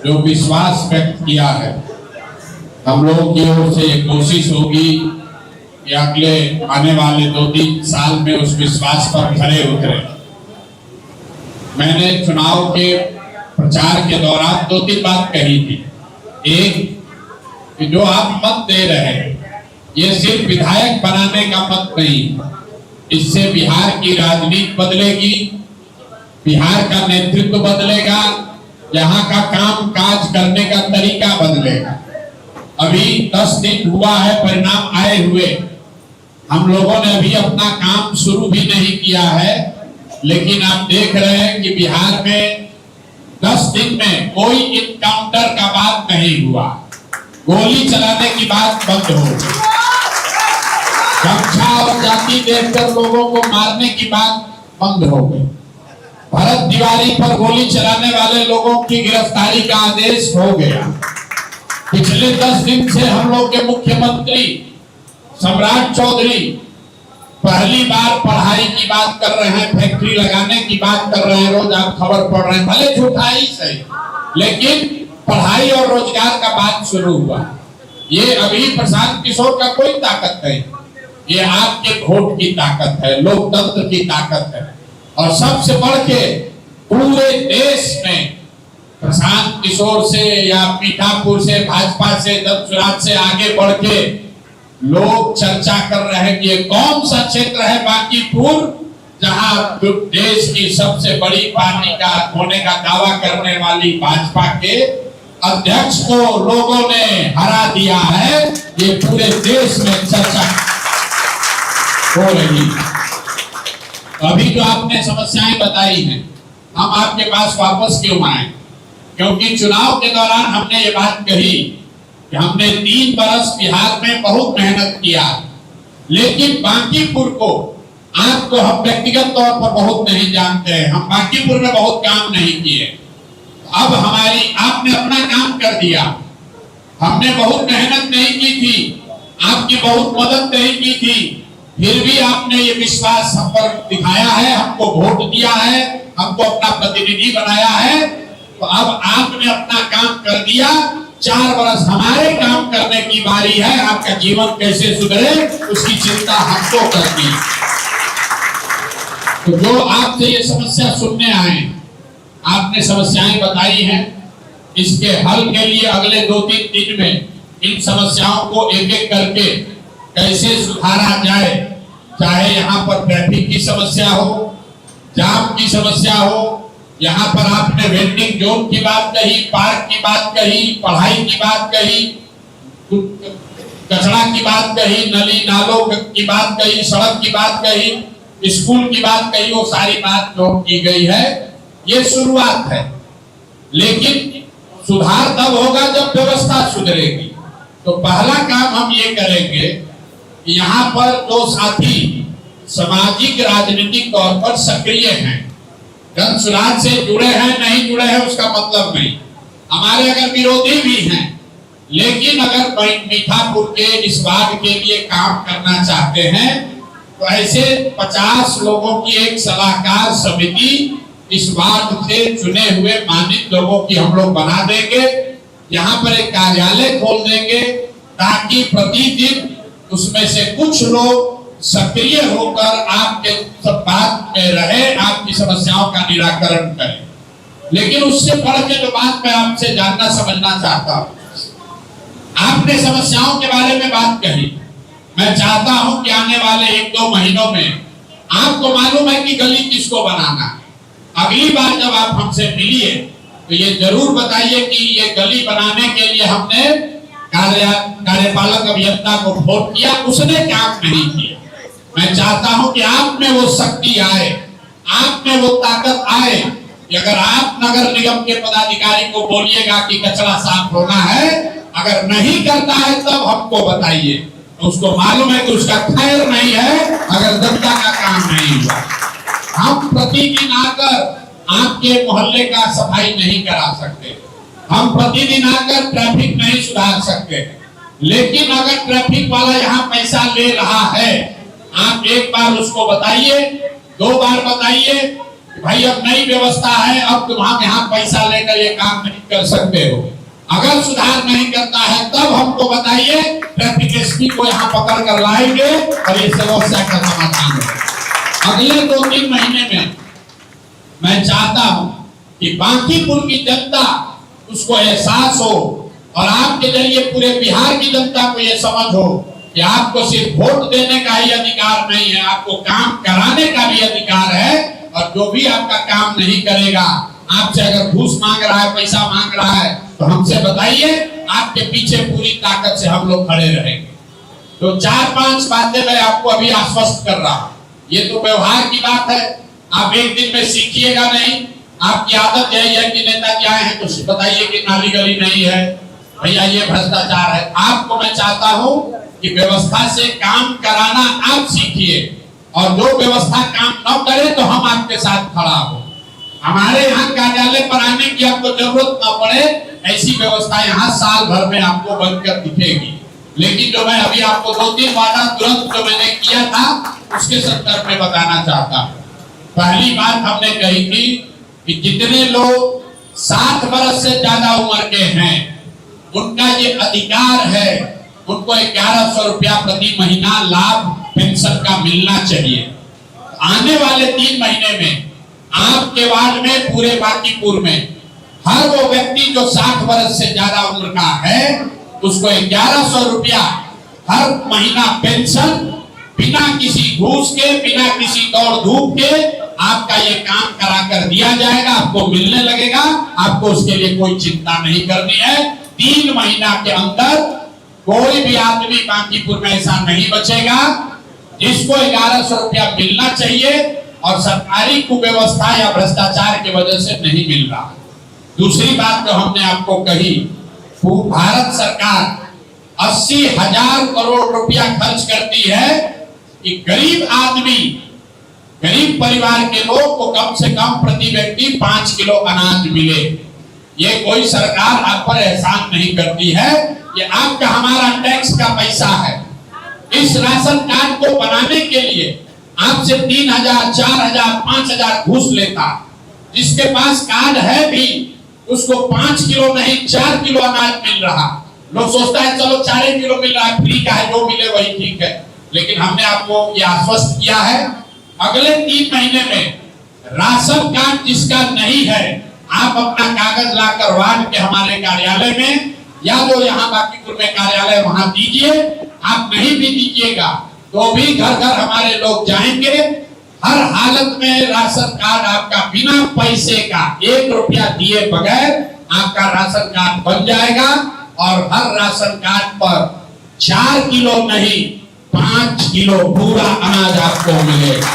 जो विश्वास व्यक्त किया है, हम लोगों की ओर से कोशिश होगी कि अगले आने वाले 2-3 साल में उस विश्वास पर खरे उतरे। मैंने चुनाव के प्रचार के दौरान 2-3 बात कही थी। एक, कि जो आप मत दे रहे हैं ये सिर्फ विधायक बनाने का मत नहीं, इससे बिहार की राजनीति बदलेगी, बिहार का नेतृत्व बदलेगा, यहाँ का काम काज करने का तरीका बदलेगा। अभी 10 दिन हुआ है परिणाम आए हुए, हम लोगों ने अभी अपना काम शुरू भी नहीं किया है, लेकिन आप देख रहे हैं कि बिहार में 10 दिन में कोई इनकाउंटर का बात नहीं हुआ, गोली चलाने की बात बंद हो गई, गमछा और जाति देखकर लोगों को मारने की बात बंद हो गई, भरत तिवारी पर गोली चलाने वाले लोगों की गिरफ्तारी का आदेश हो गया। पिछले 10 दिन से हम लोग के मुख्यमंत्री सम्राट चौधरी पहली बार पढ़ाई की बात कर रहे हैं, फैक्ट्री लगाने की बात कर रहे हैं, रोज आप खबर पढ़ रहे हैं, भले झूठा ही सही, लेकिन पढ़ाई और रोजगार का बात शुरू हुआ। ये अभी प्रशांत किशोर का कोई ताकत नहीं, ये आपके वोट की ताकत है, लोकतंत्र की ताकत है। और सबसे बढ़ के पूरे देश में प्रशांत किशोर से या मीठापुर से, भाजपा से, दमसुराज से आगे बढ़ के लोग चर्चा कर रहे हैं कि ये कौन सा क्षेत्र है बांकीपुर जहां देश की सबसे बड़ी पार्टी का होने का दावा करने वाली भाजपा के अध्यक्ष को लोगों ने हरा दिया है। ये पूरे देश में चर्चा हो रही है। अभी जो आपने समस्याएं बताई हैं, हम आपके पास वापस क्यों आए? क्योंकि चुनाव के दौरान हमने ये बात कही कि हमने 3 बरस बिहार में बहुत मेहनत किया, लेकिन बांकीपुर को, आपको हम व्यक्तिगत तौर पर बहुत नहीं जानते हैं, हम बांकीपुर में बहुत काम नहीं किए। अब आपने अपना काम कर दिया, हमने बहुत मेहनत नहीं की थी, आपकी बहुत मदद नहीं की थी, फिर भी आपने ये विश्वास हम पर दिखाया है, हमको वोट दिया है, हमको अपना प्रतिनिधि बनाया है। तो अब आपने अपना काम कर दिया, 4 बरस हमारे काम करने की बारी है। आपका जीवन कैसे सुधरे उसकी चिंता हमको करनी है। तो जो आपसे ये समस्या सुनने आए, आपने समस्याएं बताई हैं, इसके हल के लिए अगले 2-3 दिन में इन समस्याओं को एक-एक करके कैसे सुधारा जाए, चाहे यहाँ पर ट्रैफिक की समस्या हो, जाम की समस्या हो, यहाँ पर आपने वेंडिंग जोन की बात कही, पार्क की बात कही, पढ़ाई की बात कही, कचरा की बात कही, नली नालों की बात कही, सड़क की बात कही, स्कूल की बात कही, वो सारी बात जो की गई है ये शुरुआत है। लेकिन सुधार तब होगा जब व्यवस्था सुधरेगी। तो पहला काम हम ये करेंगे कि यहाँ पर जो साथी सामाजिक राजनीतिक तौर पर सक्रिय हैं, जनसुराज से जुड़े हैं नहीं जुड़े हैं उसका मतलब नहीं, हमारे अगर विरोधी भी हैं, लेकिन अगर मीठापुर के इस वार्ड के लिए काम करना चाहते हैं तो ऐसे 50 लोगों की एक सलाहकार समिति इस वार्ड से चुने हुए मानित लोगों की हम लोग बना देंगे। यहाँ पर एक कार्यालय खोल देंगे ताकि प्रतिदिन उसमें से कुछ लोग सक्रिय होकर आपके सब बात में रहे, आपकी समस्याओं का निराकरण करें। लेकिन उससे बढ़ के जो बात मैं आपसे जानना समझना चाहता हूँ, आपने समस्याओं के बारे में बात कही, मैं चाहता हूं कि आने वाले 1-2 महीनों में आपको मालूम है कि गली किसको बनाना है। अगली बार जब आप हमसे मिलिए तो ये जरूर बताइए कि ये गली बनाने के लिए हमने कार्यपालक अभियंता को वोट किया, उसने काम नहीं किया। मैं चाहता हूं कि आप में वो शक्ति आए, आप में वो ताकत आए कि अगर आप नगर निगम के पदाधिकारी को बोलिएगा कि कचरा साफ होना है, अगर नहीं करता है तब हमको बताइए, तो उसको मालूम है कि उसका खैर नहीं है अगर जनता का काम नहीं हुआ। हम प्रतिदिन आकर आपके मोहल्ले का सफाई नहीं करा सकते, हम प्रतिदिन आकर ट्रैफिक नहीं सुधार सकते, लेकिन अगर ट्रैफिक वाला यहाँ पैसा ले रहा है, आप एक बार उसको बताइए, 2 बार बताइए, भाई अब नई व्यवस्था है, अब तुम हम यहाँ पैसा लेकर ये काम नहीं कर सकते हो। अगर सुधार नहीं करता है तब हमको बताइए, ट्रैफिक एसपी को यहाँ पकड़ कर लाएंगे और ये समस्या का समाधान होगा। अगले 2-3 महीने में मैं चाहता हूं कि बांकीपुर की जनता उसको एहसास हो और आपके जरिए पूरे बिहार की जनता को यह समझ हो कि आपको सिर्फ वोट देने का ही अधिकार नहीं है, आपको काम कराने का भी अधिकार है। और जो भी आपका काम नहीं करेगा, आपसे अगर घूस मांग रहा है, पैसा मांग रहा है, तो हमसे बताइए, आपके पीछे पूरी ताकत से हम लोग खड़े रहेंगे। तो 4-5 बातें मैं आपको अभी आश्वस्त कर रहा हूं। ये तो व्यवहार की बात है, आप एक दिन में सीखिएगा नहीं। आपकी आदत यही है कि नेताजी आए हैं तो बताइए कि नाली गली नहीं है, भैया ये भ्रष्टाचार है। आपको मैं चाहता हूं कि व्यवस्था से काम कराना आप सीखिए, और जो व्यवस्था काम न करे तो हम आपके साथ खड़ा हो। हमारे यहाँ कार्यालय पर आने की आपको जरूरत न पड़े, ऐसी व्यवस्था यहाँ साल भर में आपको बनकर दिखेगी। लेकिन जो मैं अभी आपको 2-3 वादा तुरंत जो मैंने किया था उसके संदर्भ में बताना चाहता हूँ। पहली बात हमने कही थी कि जितने लोग 60 वर्ष से ज्यादा उम्र के हैं, उनका ये अधिकार है, उनको 1100 रुपया प्रति महीना लाभ पेंशन का मिलना चाहिए। आने वाले 3 महीने में आपके वार्ड में, पूरे बांकीपुर में हर वो व्यक्ति जो 60 वर्ष से ज्यादा उम्र का है, उसको 1100 रुपया हर महीना पेंशन, बिना किसी घूस के, बिना किसी दौड़ धूप के आपका ये काम करा कर दिया जाएगा, आपको मिलने लगेगा। आपको उसके लिए कोई चिंता नहीं करनी है। 3 महीना के अंदर कोई भी आदमी बांकीपुर में ऐसा नहीं बचेगा जिसको 1100 रुपया मिलना चाहिए और सरकारी कुव्यवस्था या भ्रष्टाचार की वजह से नहीं मिल रहा। दूसरी बात जो हमने आपको कही, भारत सरकार 80,000 करोड़ रुपया खर्च करती है कि गरीब आदमी, गरीब परिवार के लोग को कम से कम प्रति व्यक्ति 5 किलो अनाज मिले। ये कोई सरकार आप पर एहसान नहीं करती है, ये आपका हमारा टैक्स का पैसा है। इस राशन कार्ड को बनाने के लिए आपसे 3,000, 4,000, 5,000 घूस लेता। जिसके पास कार्ड है भी उसको 5 किलो नहीं 4 किलो अनाज मिल रहा। लोग सोचता है चलो 4 किलो मिल रहा है, फ्री का है, जो मिले वही ठीक है। लेकिन हमने आपको ये आश्वस्त किया है, अगले 3 महीने में राशन कार्ड जिसका नहीं है, आप अपना कागज लाकर वार्ड के हमारे कार्यालय में या जो यहाँ बांकीपुर में कार्यालय वहां दीजिए। आप नहीं भी दीजिएगा तो भी घर घर हमारे लोग जाएंगे। हर हालत में राशन कार्ड आपका बिना पैसे का 1 रुपया दिए बगैर आपका राशन कार्ड बन जाएगा और हर राशन कार्ड पर 4 किलो नहीं 5 किलो पूरा अनाज आपको मिलेगा।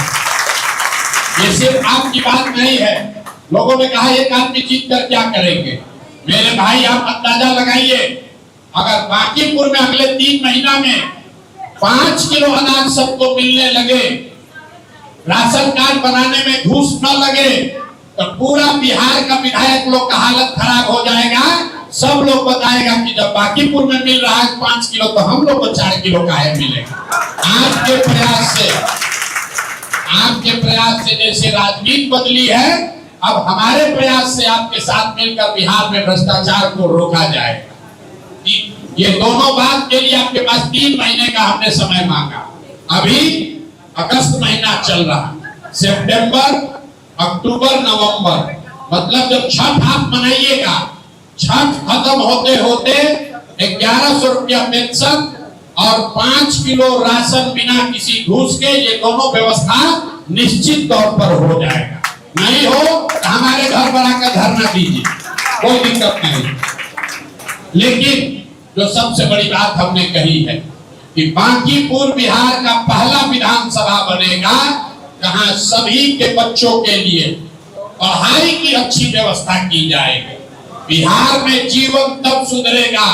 ये सिर्फ आपकी बात नहीं है। लोगों ने कहा एक आदमी जीत कर क्या करेंगे। मेरे भाई आप अंदाजा लगाइए, अगर बांकीपुर में अगले 3 महीना में 5 किलो अनाज सबको मिलने लगे, राशन कार्ड बनाने में घूस न लगे, तो पूरा बिहार का विधायक लोग का हालत खराब हो जाएगा। सब लोग बताएगा कि जब बांकीपुर में मिल रहा है 5 किलो तो हम लोग को 4 किलो का है मिलेगा। आपके प्रयास से जैसे राजनीति बदली है, अब हमारे प्रयास से आपके साथ मिलकर बिहार में भ्रष्टाचार को रोका जाएगा। ये दोनों बात के लिए आपके पास 3 महीने का हमने समय मांगा। अभी अगस्त महीना चल रहा, सितंबर, अक्टूबर, नवंबर, मतलब जब छठ आप मनाइएगा, छठ खत्म होते होते 1100 रुपया पेंशन और 5 किलो राशन बिना किसी घूस के, ये दोनों व्यवस्था निश्चित तौर पर हो जाएगा। नहीं हो तो हमारे घर पर आकर धरना दीजिए, कोई दिक्कत नहीं। लेकिन जो सबसे बड़ी बात हमने कही है कि बांकीपुर बिहार का पहला विधानसभा बनेगा जहां सभी के बच्चों के लिए पढ़ाई की अच्छी व्यवस्था की जाएगी। बिहार में जीवन तब सुधरेगा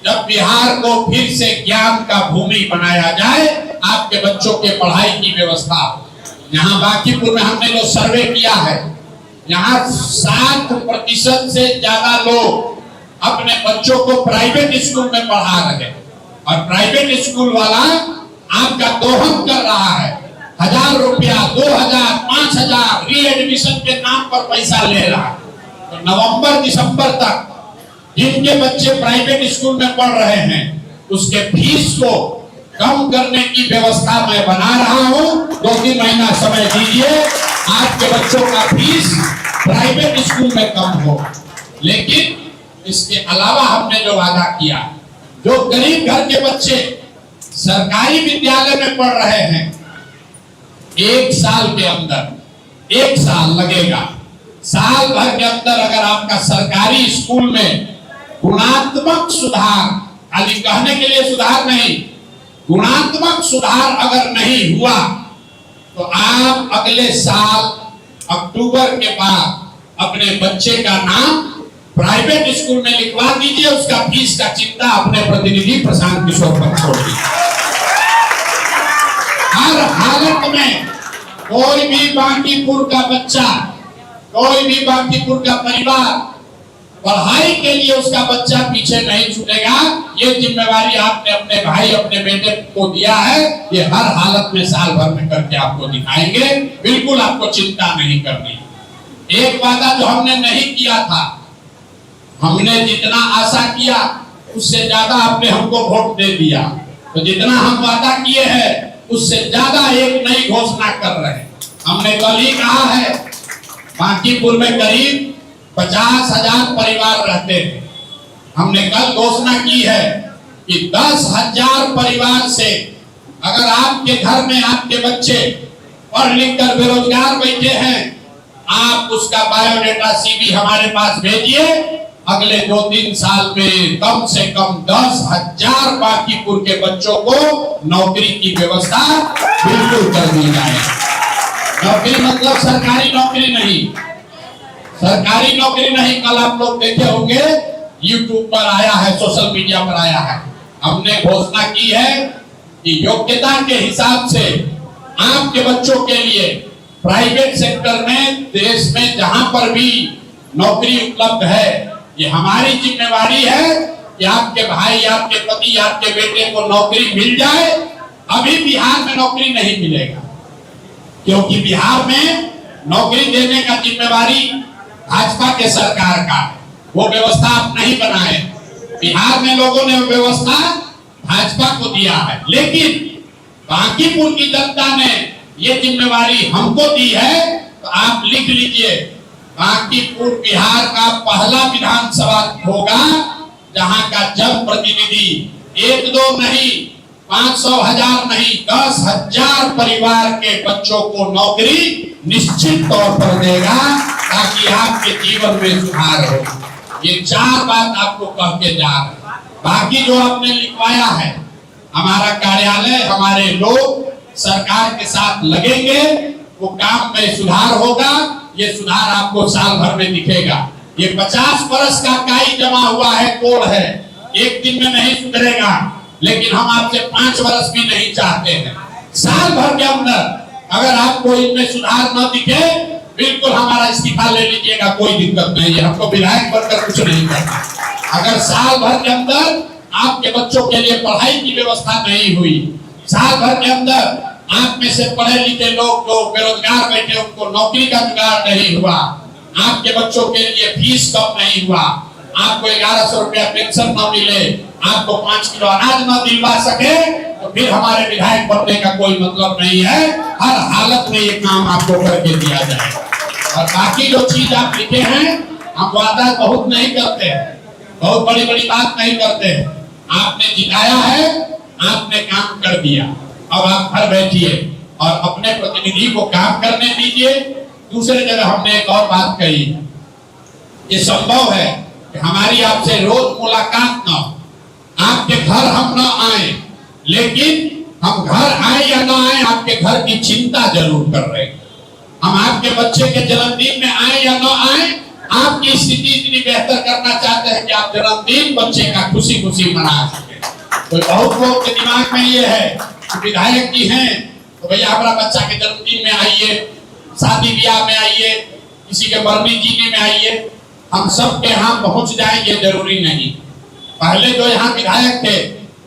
जब बिहार को फिर से ज्ञान का भूमि बनाया जाए, आपके बच्चों के पढ़ाई की व्यवस्था। यहाँ बांकीपुर में हमने जो सर्वे किया है, यहाँ 60% से ज्यादा लोग अपने बच्चों को प्राइवेट स्कूल में पढ़ा रहे और प्राइवेट स्कूल वाला आपका दोहन कर रहा है। 1000 रुपया, 2000, 5000 री एडमिशन के नाम पर पैसा ले रहा है। तो नवंबर दिसंबर तक जिनके बच्चे प्राइवेट स्कूल में पढ़ रहे हैं उसके फीस को कम करने की व्यवस्था मैं बना रहा हूं। 2-3 महीना समय दीजिए, आपके बच्चों का फीस प्राइवेट स्कूल में कम हो। लेकिन इसके अलावा हमने जो वादा किया, जो गरीब घर के बच्चे सरकारी विद्यालय में पढ़ रहे हैं, 1 साल के अंदर 1 साल लगेगा, साल भर के अंदर अगर आपका सरकारी स्कूल में गुणात्मक सुधार, खाली कहने के लिए सुधार नहीं, गुणात्मक सुधार अगर नहीं हुआ तो आप अगले साल अक्टूबर के बाद अपने बच्चे का नाम प्राइवेट स्कूल में लिखवा दीजिए। उसका फीस का चिंता अपने प्रतिनिधि प्रशांत किशोर पर छोड़ दीजिए। हर हालत में कोई भी बांकीपुर का बच्चा, कोई भी बांकीपुर का परिवार पढ़ाई के लिए उसका बच्चा पीछे नहीं छूटेगा। ये जिम्मेवारी आपने अपने भाई, अपने बेटे को दिया है। ये हर हालत में साल भर में करके आपको दिखाएंगे। बिल्कुल आपको चिंता नहीं करनी। एक वादा जो हमने नहीं किया था, हमने जितना आशा किया उससे ज्यादा आपने हमको वोट दे दिया। तो जितना हम वादा किए हैं उससे ज्यादा एक नई घोषणा कर रहे हैं। हमने कल ही कहा है, बांकीपुर में करीब 50,000 परिवार रहते हैं। हमने कल घोषणा की है कि 10,000 परिवार से अगर आपके घर में आपके बच्चे पढ़ लिख कर बेरोजगार बैठे हैं, आप उसका बायोडेटा सीवी हमारे पास भेजिए। अगले 2-3 साल में कम से कम 10,000 बांकीपुर के बच्चों को नौकरी की व्यवस्था बिल्कुल कर दी जाए। नौकरी मतलब सरकारी नौकरी नहीं, सरकारी नौकरी नहीं। कल आप लोग देखे होंगे, यूट्यूब पर आया है, सोशल मीडिया पर आया है। हमने घोषणा की है कि योग्यता के हिसाब से आपके बच्चों के लिए प्राइवेट सेक्टर में देश में जहां पर भी नौकरी उपलब्ध है, ये हमारी जिम्मेवारी है कि आपके भाई, आपके पति, आपके बेटे को नौकरी मिल जाए। अभी बिहार में नौकरी नहीं मिलेगा, क्योंकि बिहार में नौकरी देने का जिम्मेवारी भाजपा के सरकार का, वो व्यवस्था आप नहीं बनाए। बिहार में लोगों ने व्यवस्था भाजपा को दिया है, लेकिन बांकीपुर की जनता ने ये जिम्मेवारी हमको दी है। तो आप लिख लीजिए, बांकीपुर बिहार का पहला विधानसभा होगा जहां का जनप्रतिनिधि 1-2 नहीं, 500,000 नहीं, 10,000 परिवार के बच्चों को नौकरी निश्चित तौर पर देगा, ताकि आपके जीवन में सुधार हो। ये 4 बात आपको कह के जा रहे हैं। बाकी जो आपने लिखवाया है, हमारा कार्यालय, हमारे लोग सरकार के साथ लगेंगे, वो काम में सुधार होगा। ये सुधार आपको साल भर में दिखेगा। ये 50 बरस का काई जमा हुआ है, कोड़ है, एक दिन में नहीं सुधरेगा। लेकिन हम आपसे 5 बरस भी नहीं चाहते हैं। साल भर के अंदर अगर आपको इनमें सुधार न दिखे, बिल्कुल हमारा इस्तीफा ले लीजिएगा, कोई दिक्कत नहीं है। हमको विधायक बनकर कुछ नहीं करना। अगर साल भर के अंदर आपके बच्चों के लिए पढ़ाई की व्यवस्था नहीं हुई, साल भर के अंदर आप में से पढ़े लिखे लोग जो बेरोजगार बैठे उनको नौकरी का जुगाड़ नहीं हुआ, आपके बच्चों के लिए फीस कम नहीं हुआ, आपको 1100 रुपया पेंशन न मिले, आपको 5 किलो अनाज न दिलवा सके, तो फिर हमारे विधायक बनने का कोई मतलब नहीं है। हर हालत में ये काम आपको करके दिया जाए। और बाकी जो चीज आप लिखे हैं, हम वादा बहुत नहीं करते हैं, बहुत बड़ी बड़ी बात नहीं करते हैं। आपने जिताया है, आपने काम कर दिया। अब आप घर बैठिए और अपने प्रतिनिधि को काम करने दीजिए। दूसरे जगह हमने एक और बात कही, ये संभव है कि हमारी आपसे रोज मुलाकात न हो, आपके घर हम न आए, लेकिन हम घर आए या न आए, आपके घर की चिंता जरूर कर रहे हैं। हम आपके बच्चे के जन्मदिन में आए या न आए, आपकी स्थिति इतनी बेहतर करना चाहते हैं कि आप जन्मदिन बच्चे का खुशी खुशी मना सके। तो बहुत लोग के दिमाग में ये है, विधायक जी हैं तो भैया हमारा बच्चा के जन्मदिन में आइए, शादी ब्याह में आइए, किसी के मरनी जीने में आइए, हम सब के यहाँ पहुंच जाए, ये जरूरी नहीं। पहले जो यहाँ विधायक थे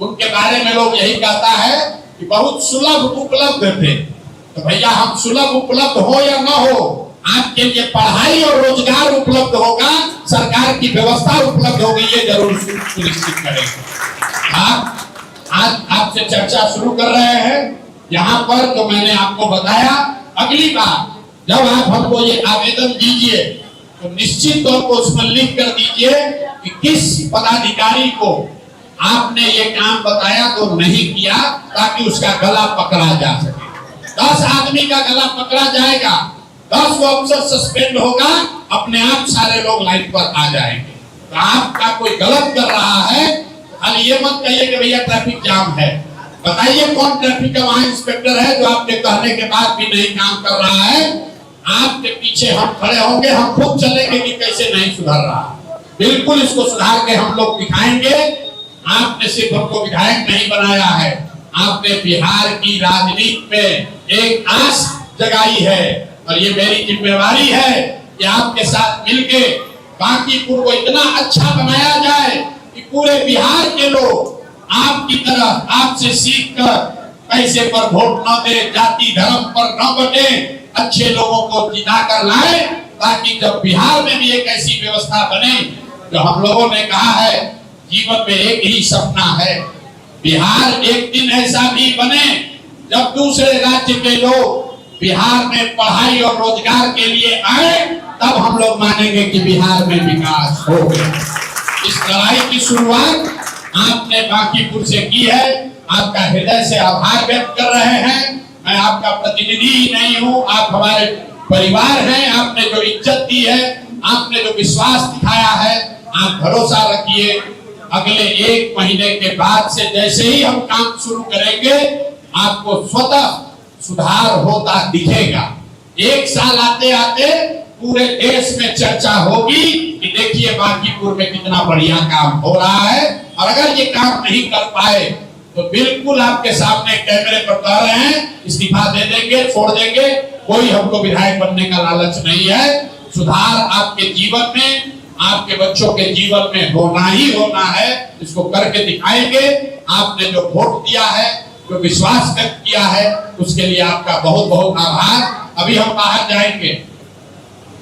उनके बारे में लोग यही कहता है कि बहुत सुलभ उपलब्ध थे, तो भैया हम सुलभ उपलब्ध हो या न हो, आपके लिए पढ़ाई और रोजगार उपलब्ध होगा, सरकार की व्यवस्था उपलब्ध होगी, ये जरूर सुनिश्चित करेंगे। आप आज आपसे चर्चा शुरू कर रहे हैं यहाँ पर, जो मैंने आपको बताया। अगली बार जब आप हमको ये आवेदन दीजिए तो निश्चित तौर पर उसमें लिख कर दीजिए कि किस पदाधिकारी को आपने ये काम बताया तो नहीं किया, ताकि उसका गला पकड़ा जा सके। 10 आदमी का गला पकड़ा जाएगा, 10 ऑफिसर सस्पेंड होगा, अपने आप सारे लोग लाइन पर आ जाएंगे। तो आपका कोई गलत कर रहा है, खाली ये मत कहिए कि भैया ट्रैफिक जाम है। बताइए कौन ट्रैफिक का वहां इंस्पेक्टर है जो आपके कहने के बाद भी नहीं काम कर रहा है। आपके पीछे हम खड़े होंगे, हम खुद चलेंगे कि कैसे नहीं सुधर रहा। बिल्कुल इसको सुधार के हम लोग दिखाएंगे। आपने सिर्फ हमको विधायक नहीं बनाया है, आपने बिहार की राजनीति में एक आस जगाई है, और ये मेरी जिम्मेवारी है कि आपके साथ मिलके बांकीपुर को इतना अच्छा बनाया जाए कि पूरे बिहार के लोग आपकी तरह आपसे सीख कर पैसे पर वोट न दे, जाति धर्म पर न बटे, अच्छे लोगों को जिता कर लाए, ताकि जब बिहार में भी एक ऐसी व्यवस्था बने। जो हम लोगों ने कहा है जीवन में एक ही सपना है, बिहार एक दिन ऐसा भी बने जब दूसरे राज्य के लोग बिहार में पढ़ाई और रोजगार के लिए आए, तब हम लोग मानेंगे कि बिहार में विकास हो गया। इस लड़ाई की शुरुआत आपने बांकीपुर से की है, आपका हृदय से आभार व्यक्त कर रहे हैं। मैं आपका प्रतिनिधि ही नहीं हूँ, आप हमारे परिवार हैं। आपने जो इज्जत दी है, आपने जो विश्वास दिखाया है, आप भरोसा रखिए। अगले 1 महीने के बाद से जैसे ही हम काम शुरू करेंगे, आपको स्वतः सुधार होता दिखेगा। 1 साल आते आते पूरे देश में चर्चा होगी कि देखिए बांकीपुर में कितना बढ़िया काम हो रहा है। और अगर ये काम नहीं कर पाए तो बिल्कुल आपके सामने कैमरे पर कह रहे हैं, इस्तीफा दे देंगे, छोड़ देंगे। कोई हमको विधायक बनने का लालच नहीं है। सुधार आपके जीवन में, आपके बच्चों के जीवन में होना ही होना है। इसको करके दिखाएंगे। आपने जो वोट दिया है, जो विश्वास व्यक्त किया है, उसके लिए आपका बहुत बहुत आभार। अभी हम बाहर जाएंगे,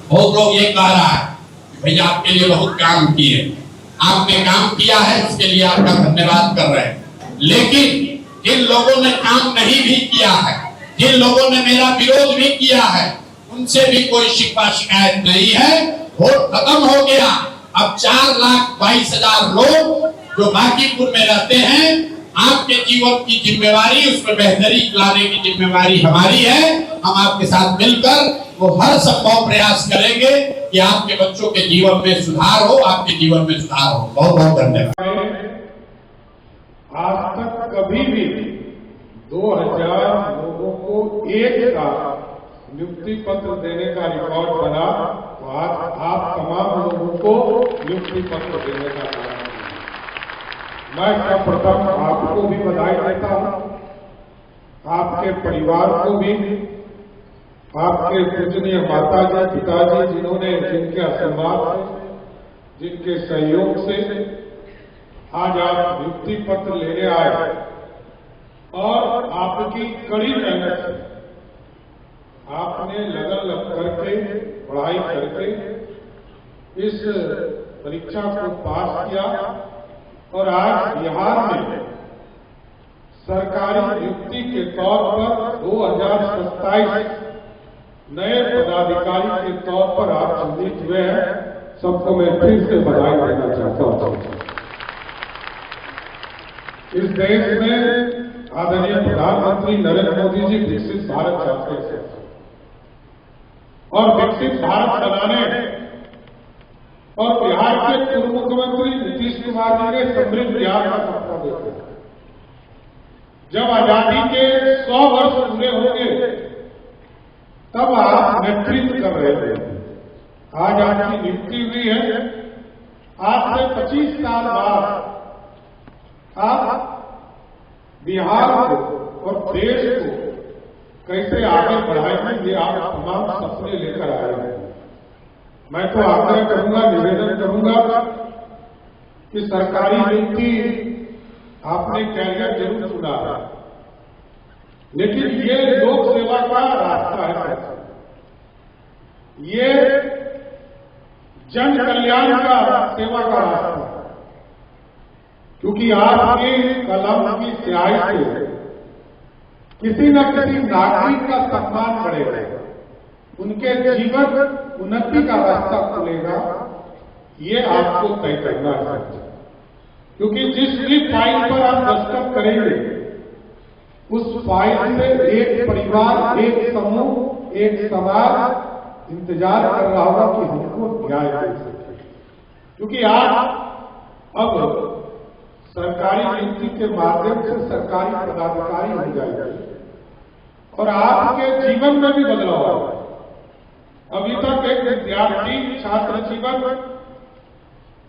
बहुत लोग ये कह रहा है भैया आपके लिए बहुत काम किए, आपने काम किया है, उसके लिए आपका धन्यवाद कर रहे हैं। लेकिन जिन लोगों ने काम नहीं भी किया है, जिन लोगों ने मेरा विरोध भी किया है, उनसे भी कोई शिकवा शिकायत नहीं है। वोट खत्म हो गया। अब 4,22,000 लोग जो बांकीपुर में रहते हैं, आपके जीवन की जिम्मेवारी, उसमें बेहतरी लाने की जिम्मेवारी हमारी है। हम आपके साथ मिलकर वो हर संभव प्रयास करेंगे कि आपके बच्चों के जीवन में सुधार हो, आपके जीवन में सुधार हो। बहुत बहुत धन्यवाद। आज तक कभी भी 2000 लोगों को एक साथ नियुक्ति पत्र देने का रिकॉर्ड बना, तो आज आप तमाम लोगों को नियुक्ति पत्र देने का काम किया। मैं सर्वप्रथम आपको भी बधाई देता हूं, आपके परिवार को भी, आपके पूजनीय माताजी पिताजी जिन्होंने, जिनके आशीर्वाद से, जिनके सहयोग से आज आप नियुक्ति पत्र लेने आए, और आपकी कड़ी मेहनत से आपने लगन लग करके पढ़ाई करके इस परीक्षा को पास किया, और आज बिहार में सरकारी नियुक्ति के तौर पर 2027 नए पदाधिकारी के तौर पर आप चयनित हुए हैं। सबको मैं फिर से बधाई देना चाहता हूं। इस देश में आदरणीय प्रधानमंत्री नरेंद्र मोदी जी विकसित भारत चाहते थे, और विकसित भारत बनाने और बिहार के पूर्व मुख्यमंत्री नीतीश कुमार जी ने समृद्ध बिहार का सपना देखा। जब आजादी के 100 वर्ष पूरे होंगे, तब आप नेतृत्व कर रहे थे। आज आपकी नियुक्ति हुई है। आज से 25 साल बाद आप बिहार को और देश को कैसे आगे बढ़ाएंगे, ये आप तमाम सपने लेकर आए हैं। मैं तो आग्रह करूंगा, निवेदन करूंगा कि सरकारी नियुक्ति आपने कैरियर जरूर चुना है, लेकिन ये लोक सेवा का रास्ता है, ये जन कल्याण का सेवा का रास्ता है। क्योंकि आपकी कलम की स्याही से किसी न किसी नागरिक का सम्मान बढ़ेगा, उनके जीवन उन्नति का रास्ता खुलेगा, ये आपको तय करना है। क्योंकि जिस भी फाइल पर आप दस्तखत करेंगे, उस फाइल से एक परिवार, एक समूह, एक समाज इंतजार कर रहा होगा कि हमको न्याय मिल सके। क्योंकि आप अब सरकारी नीति के माध्यम से सरकारी पदाधिकारी हो जाएंगे और आपके जीवन में भी बदलाव आएगा। अभी तक एक विद्यार्थी छात्र जीवन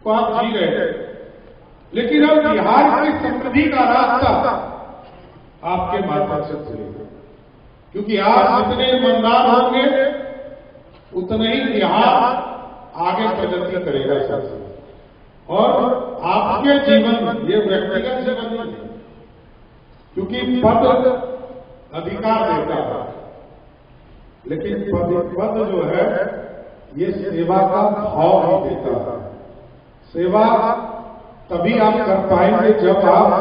को आप जी रहे हैं, लेकिन अब बिहार की समृद्धि का रास्ता आपके माध्यम से खुलेगा। क्योंकि आप जितने ईमानदार होंगे उतने ही बिहार आगे प्रगति करेगा सर। और आपके जीवन, ये व्यक्तिगत जीवन नहीं है, क्योंकि पद अधिकार देता है, लेकिन पद जो है ये सेवा का भाव भी देता है। सेवा तभी आप कर पाएंगे जब आप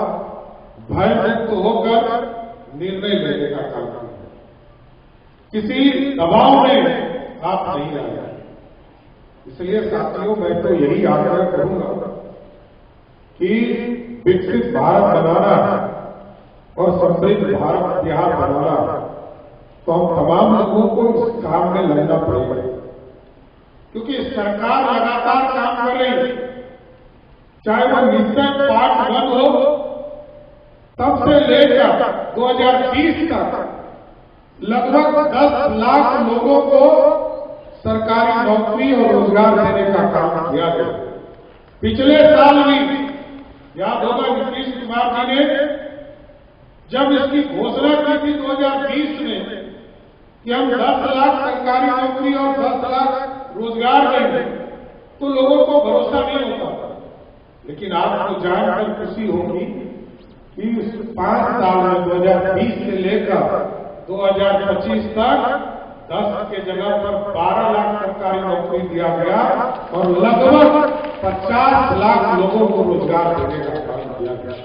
भयमुक्त होकर निर्णय लेने का काम करें, किसी दबाव में आप नहीं आए। इसलिए साथियों, मैं तो यही आग्रह करूंगा कि विकसित भारत बनाना और समृद्ध भारत बिहार बनाना, तो हम तमाम लोगों को इस काम में लगना पड़ेगा। क्योंकि सरकार लगातार काम कर रही है, चाहे वो मिशन पार्ट 1 हो, तब से लेकर 2020 तक लगभग 10 लाख लोगों को सरकारी नौकरी और रोजगार देने का काम किया गया। पिछले साल भी याद होगा, नीतीश कुमार जी ने जब इसकी घोषणा की थी 2020 में कि हम 10 लाख सरकारी नौकरी और 10 लाख रोजगार देंगे, तो लोगों को भरोसा नहीं होता। लेकिन आपको जानकर खुशी होगी कि इस 5 साल में 2020 से लेकर 2025 तक 10 के जगह पर 12 लाख सरकारी नौकरी दिया गया और लगभग 50 लाख लोगों को रोजगार देने का काम किया गया।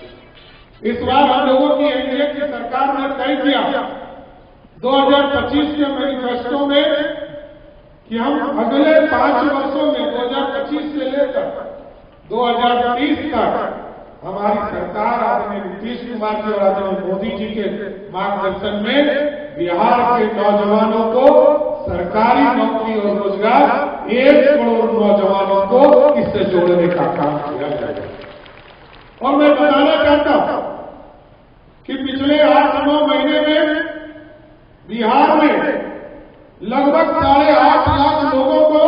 इस बार हम लोगों की एनडीए की सरकार ने तय किया 2025 के मैनिफेस्टो में कि हम अगले 5 वर्षों में 2025 से लेकर 2030 तक हमारी सरकार आदरणीय नीतीश कुमार जी और आदरणीय मोदी जी के मार्गदर्शन में बिहार के नौजवानों को सरकारी नौकरी और रोजगार 1 करोड़ नौजवानों को इससे जोड़ने का काम किया जाएगा। और मैं बताना चाहता हूं कि पिछले 8-9 महीने में बिहार में लगभग 8.5 लाख लोगों को,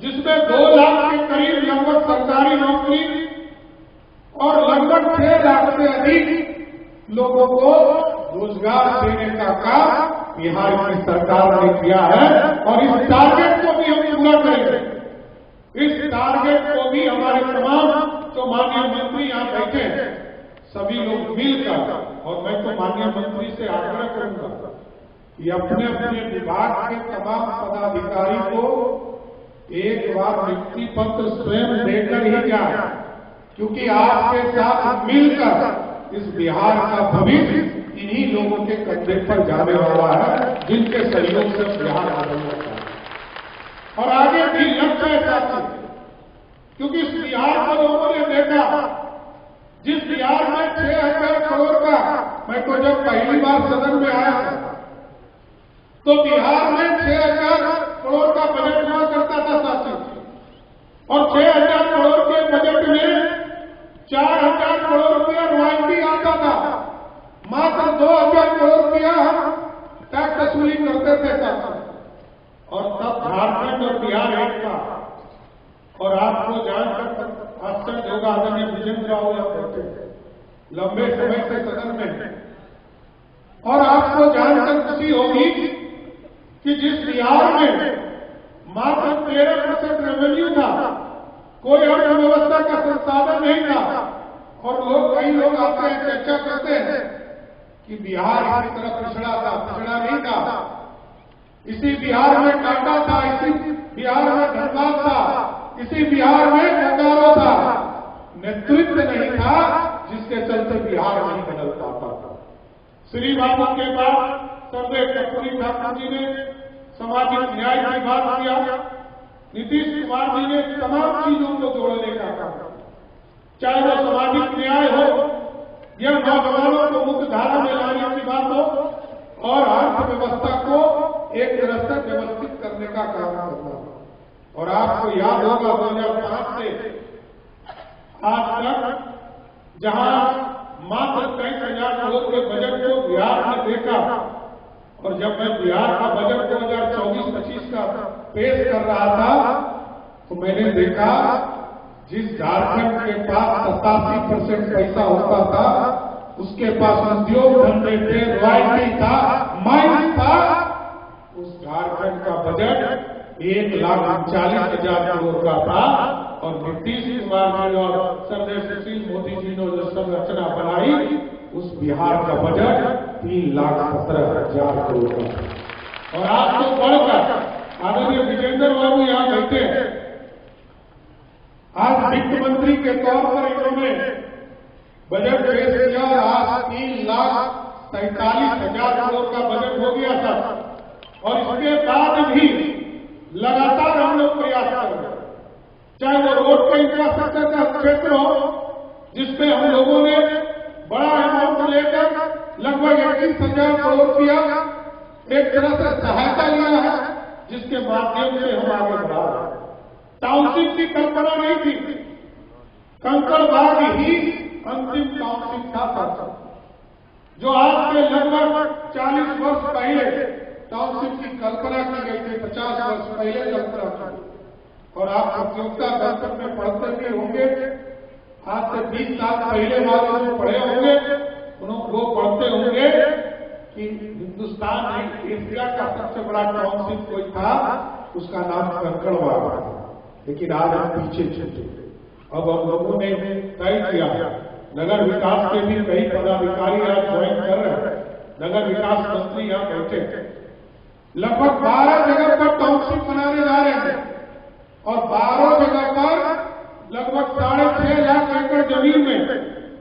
जिसमें 2 लाख के करीब लगभग सरकारी नौकरी और लगभग 6 लाख से अधिक लोगों को रोजगार देने का काम बिहार की सरकार ने किया है। और इस टारगेट को भी हम पूरा करेंगे। इस टारगेट को भी हमारे तमाम जो माननीय मंत्री यहां बैठे हैं, सभी लोग मिलकर, और मैं तो माननीय मंत्री से आग्रह करूंगा कि अपने अपने विभाग के तमाम पदाधिकारी को एक बार नियुक्ति पत्र स्वयं देकर ही जाए, क्योंकि आपके साथ मिलकर इस बिहार का भविष्य इन्हीं लोगों के कंधे पर जाने वाला है, जिनके सहयोग से बिहार बदलना है। और आगे भी लक्ष्य है साथी, क्योंकि इस बिहार को लोगों ने देखा, जिस बिहार में 6,000 करोड़ का, मैं तो जब पहली बार सदन में आया था तो बिहार में 6,000 करोड़ का बजट हुआ करता था साथी, और 6,000 करोड़ के बजट में 4,000 करोड़ रुपया रॉयल्टी आता था, मात्र 2,000 करोड़ रुपया हम टैक्स वसूली करते थे साथी। और तब झारखंड और बिहार एक था। और आपको जानकर आश्चर्य होगा, आदरणीय विजेंद्र राव यहाँ बैठे लंबे समय से सदन में, और आपको जानकर खुशी होगी कि जिस बिहार में मात्र 13% रेवेन्यू था, कोई अर्थव्यवस्था का संसाधन नहीं था, और कई लोग आते हैं चर्चा करते हैं कि बिहार इसी तरह पिछड़ा था, पिछड़ा नहीं था। इसी बिहार में टाटा था, इसी बिहार में धनबाद था, इसी बिहार में बोकारो था। नेतृत्व नहीं था जिसके चलते बिहार नहीं बदल पाता था। श्री बाबू के बाद सर्वे कर्पूरी ठाकुर जी ने सामाजिक न्याय की बात किया। नीतीश कुमार जी ने तमाम चीजों को जोड़ने का काम किया, चाहे वो सामाजिक न्याय हो या नौजवानों को मुख्य धारा में लाने की बात हो और अर्थव्यवस्था को एक तरह से व्यवस्थित करने का काम करना हो। और आपको याद होगा 2005 से आज तक जहां मात्र 23,000 करोड़ के बजट को बिहार ने देखा, और जब मैं बिहार का बजट 2024-25 का पेश कर रहा था तो मैंने देखा जिस झारखंड के पास 87% पैसा होता था उसके पास उद्योग धंधे थे, रॉयल्टी था, माइंस था। उस झारखंड का बजट 1,39,000 करोड़ का था और नीतीश कुमार जी और सर्वे सुशील मोदी जी ने जो संरचना बनाई उस बिहार का बजट 3,17,000 करोड़ का था। और आज तो बढ़कर आदरणीय विजेंद्र बाबू यहां बैठे हैं। आज वित्त मंत्री के तौर पर इन्होंने बजट पेश किया और आज 3,47,000 करोड़ का बजट हो गया था। और इसके बाद भी लगातार हम लोग प्रयास कर रहे हैं, चाहे वो रोड के इंफ्रास्ट्रक्चर का क्षेत्र हो जिसपे हम लोगों ने बड़ा अमाउंट लेकर लगभग 21,000 करोड़ किया एक तरह से सहायता लिया है, जिसके माध्यम से हम आगे बढ़ा रहे हैं। टाउनशिप की कल्पना नहीं थी, कंकड़बाग ही अंतिम टाउनशिप था जो आज से लगभग 40 वर्ष पहले टाउनशिप की कल्पना की गई थी, 50 वर्ष पहले कल्पना की। और आप प्रतियोगिता दर्शन में पढ़ते भी होंगे, आज से 20 साल पहले वाले जो पढ़े होंगे वो पढ़ते होंगे कि हिंदुस्तान में एशिया का सबसे बड़ा टाउनशिप कोई था, उसका नाम कंकड़बाग था। लेकिन आज हम पीछे छूटे। अब हम लोगों ने तय किया, नगर विकास के भी कई पदाधिकारी आज ज्वाइन कर रहे हैं, नगर विकास मंत्री यहाँ बैठे, लगभग 12 जगह पर टाउनशिप बनाने जा रहे हैं और 12 जगह पर लगभग 6.5 लाख एकड़ जमीन में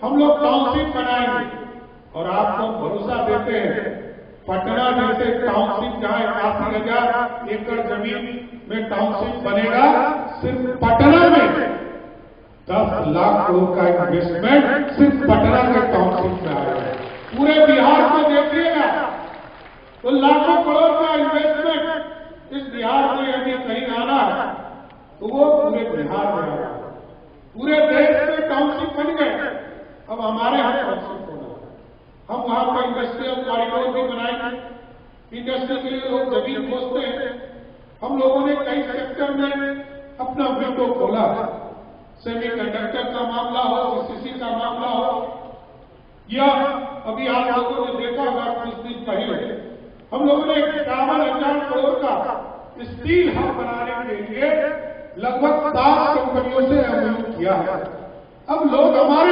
हम लोग टाउनशिप बनाएंगे। और आपको भरोसा देते हैं, पटना जैसे टाउनशिप जहां 81,000 एकड़ जमीन में टाउनशिप बनेगा, सिर्फ पटना में 10 लाख करोड़ का इन्वेस्टमेंट सिर्फ पटना के टाउनशिप में आएगा। पूरे बिहार को देखिएगा तो लाखों करोड़ का इन्वेस्टमेंट इस बिहार में यदि कहीं आना है तो वो पूरे बिहार में आना है। पूरे देश में टाउनशिप बन गए, अब हमारे यहाँ टाउनशिप होना है। हम वहां पर इंडस्ट्रियल कॉरिडोर भी बनाएंगे। इंडस्ट्री के लिए लोग जमीन खोजते हैं, हम लोगों ने कई सेक्टर में अपना विंडो खोला है। सेमीकंडक्टर का मामला हो, जीसीसी का मामला हो, या अभी आप लोगों ने देखा होगा कुछ दिन पहले हम लोगों ने 51,000 करोड़ का स्टील हब बनाने के लिए लगभग 7 कंपनियों से एमओयू किया है। अब लोग हमारे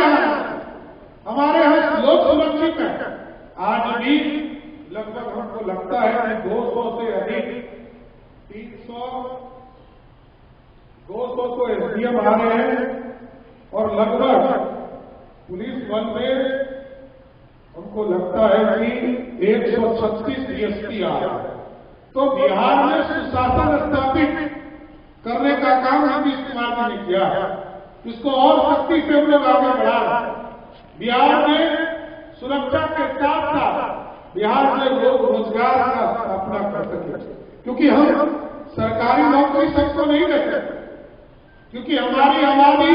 यहाँ लोग सुरक्षित हैं। आज भी लगभग हमको लगता है कि 200 से अधिक 200 तो एसडीएम आ रहे हैं और लगभग पुलिस बल में हमको लगता है कि 136 डीएसपी आ रहा है। तो बिहार में सुशासन स्थापित करने का काम नीतीश कुमार जी ने किया है, इसको और सख्ती से हम लोग आगे बढ़ा रहे हैं। बिहार में सुरक्षा के साथ साथ बिहार में लोग रोजगार का स्थापना कर सके, क्योंकि हम सरकारी नौकरी सबको नहीं देते, क्योंकि हमारी आबादी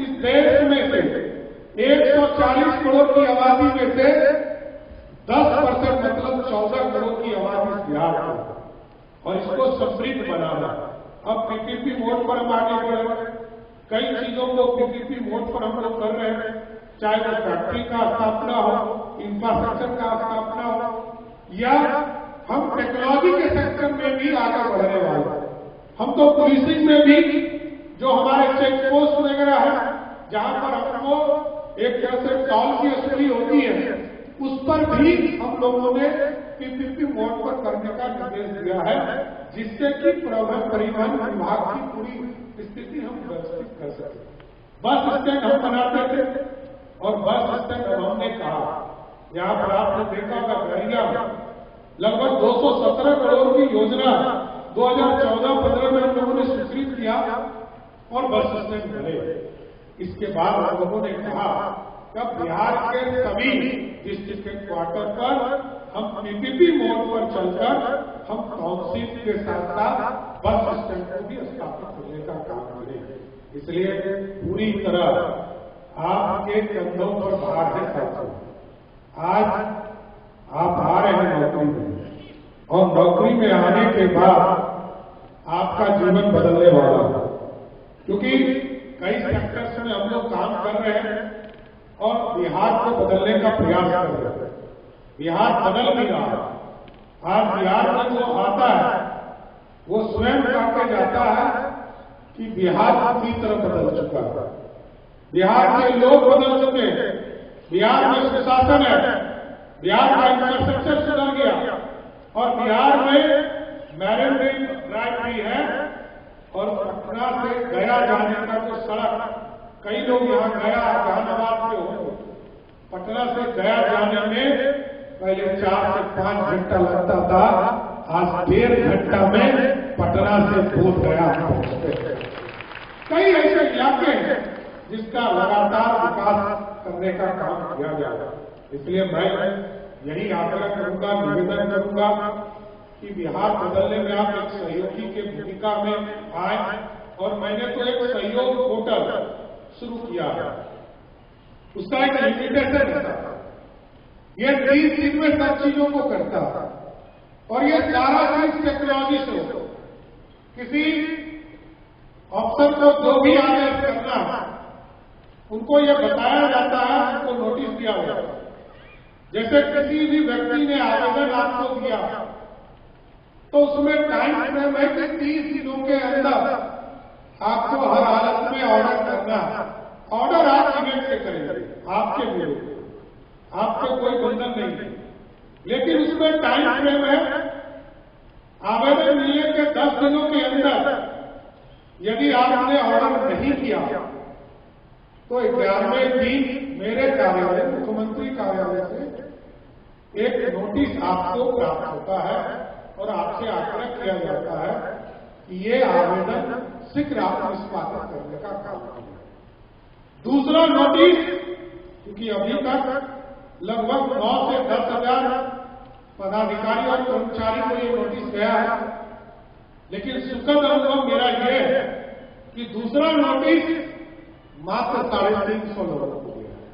इस देश में से 140 करोड़ की आबादी में से 10% मतलब 14 करोड़ की आबादी बिहार में, और इसको समृद्ध बनाना। अब पीपीपी मोड पर हम आगे बढ़ रहे हैं, कई चीजों को पीपीपी मोड पर हम लोग कर रहे हैं, चाहे वो फैक्ट्री का स्थापना हो, इंफ्रास्ट्रक्चर का स्थापना हो, या हम टेक्नोलॉजी के सेक्टर में भी आगे बढ़ने वाले हैं। हम तो पुलिसिंग में भी जो हमारे चेक पोस्ट वगैरह है, जहां पर हमको एक तरह से टॉल की असली होती है, उस पर भी हम लोगों ने पीपीपी मोड पर करने का निर्देश दिया है, जिससे कि परिवहन विभाग की पूरी स्थिति हम व्यवस्थित कर सके। बस स्टैंड हम बनाते थे और बस स्टैंड हमने कहा, यहाँ पर आपने देखा होगा गड़िया लगभग 217 करोड़ की योजना 2014-15 में हम लोगों ने स्वीकृत किया और बस स्टैंड बने। इसके बाद हम लोगों ने कहा कि बिहार के सभी डिस्ट्रिक्ट हेडक्वार्टर पर हम पीपीपी मोड पर चलकर हम टाउनशिप के साथ साथ बस स्टैंड को भी स्थापित करने का काम करें। इसलिए पूरी तरह आपके कंधों पर भार है साथियों। आज आप आ रहे हैं नौकरी में और नौकरी में आने के बाद आपका जीवन बदलने वाला है, क्योंकि कई सेक्टर्स में हम लोग काम कर रहे हैं और बिहार को बदलने का प्रयास कर रहे हैं। बिहार बदल भी रहा है। आज बिहार में जो आता है वो स्वयं कहकर जाता है कि बिहार पूरी तरह बदल चुका है। बिहार के लोग बदल चुके हैं। बिहार में सुशासन है, बिहार का इंफ्रास्ट्रक्चर सुधर गया और बिहार में मैरीन ड्राइव भी है और पटना से गया जाने का जो सड़क, कई लोग यहाँ गया जहानाबाद के होंगे, पटना से गया जाने में पहले 4 से 5 घंटा लगता था, आज 1.5 घंटा में पटना से बोध गया पहुंचते हैं। कई ऐसे इलाके हैं जिसका लगातार विकास करने का काम किया जा रहा है। इसलिए मैं यही आग्रह करूंगा, निवेदन करूंगा कि बिहार बदलने में आप एक सहयोगी के भूमिका में आए और मैंने तो एक सहयोग पोर्टल शुरू किया है। उसका एक लिमिटेशन है, ये 30 दिन में सब चीजों को करता है और ये सारा चीज टेक्नोलॉजी से हो। किसी अफसर को जो भी आदेश करना उनको ये बताया जाता है, उनको नोटिस दिया जाता है। जैसे किसी भी व्यक्ति ने आवेदन आपको दिया तो उसमें टाइम फ्रेम है कि 30 दिनों के अंदर आपको हर हालत में ऑर्डर करना। ऑर्डर आप सीमेंट से करेंगे, आपके विरुद्ध, आपको कोई बंधन नहीं है, लेकिन उसमें टाइम फ्रेम है। आवेदन मिलने के 10 दिनों के अंदर यदि आपने ऑर्डर नहीं किया तो 11वें दिन मेरे कार्यालय, मुख्यमंत्री कार्यालय से एक नोटिस आपको प्राप्त होता है और आपसे आग्रह किया जाता है कि ये आवेदन शीघ्र आप निष्पादित करने का काम करें। दूसरा नोटिस, क्योंकि अभी तक लगभग 9 से 10 हजार पदाधिकारी और कर्मचारी को ये नोटिस गया है, लेकिन सुखद अनुभव मेरा ये है कि दूसरा नोटिस मात्र 350 लोगों को गया है,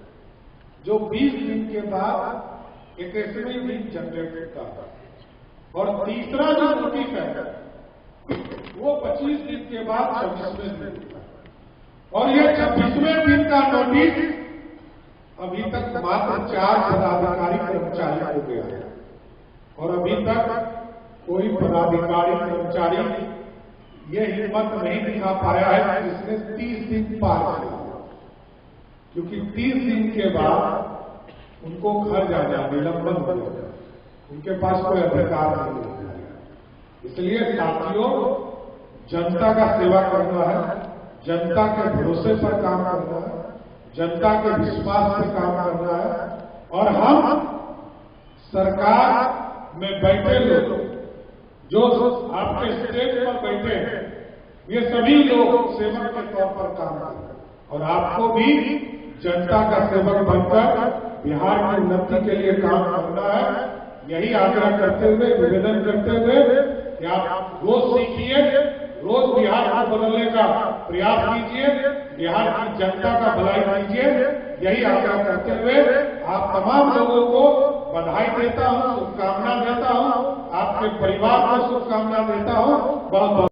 जो 20 दिन के बाद 21वें दिन जनरेट होता है। और तीसरा जो नोटिस है वो 25 दिन के बाद 26वें दिन होता है। और ये 26वें दिन का नोटिस अभी तक मात्र 4 पदाधिकारी कर्मचारी को गया है और अभी तक कोई पदाधिकारी कर्मचारी ये हिम्मत नहीं दिखा पाया है जिसने 30 दिन पार किया, क्योंकि 30 दिन के बाद उनको घर जाना निलंबन हो जाता है, उनके पास कोई अधिकार नहीं होता है। इसलिए साथियों, जनता का सेवा करना है, जनता के भरोसे पर काम करना है, जनता के विश्वास पर काम करना है और हम सरकार में बैठे लोग जो आपके स्टेज पर बैठे हैं, ये सभी लोग सेवक के तौर पर काम करें और आपको भी जनता का सेवक बनकर बिहार की उन्नति के लिए काम करना है। यही आग्रह करते हुए, निवेदन करते हुए कि आप रोज सीखिए, रोज बिहार को बदलने का प्रयास कीजिए, बिहार की जनता का भलाई कीजिए। यही आग्रह करते हुए आप तमाम लोगों को बधाई देता हूं, शुभकामना देता हूं, आपके परिवार को शुभकामना देता हूं। बहुत बहुत